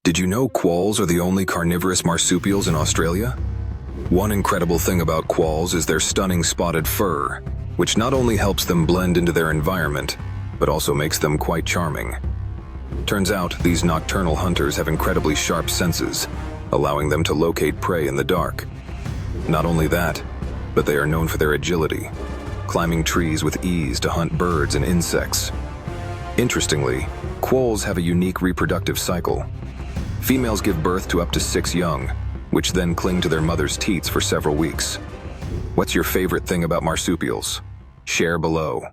Did you know quolls are the only carnivorous marsupials in Australia? One incredible thing about quolls is their stunning spotted fur, which not only helps them blend into their environment, but also makes them quite charming. Turns out, these nocturnal hunters have incredibly sharp senses, allowing them to locate prey in the dark. Not only that, but they are known for their agility, climbing trees with ease to hunt birds and insects. Interestingly, quolls have a unique reproductive cycle. Females give birth to up to 6 young, which then cling to their mother's teats for several weeks. What's your favorite thing about marsupials? Share below.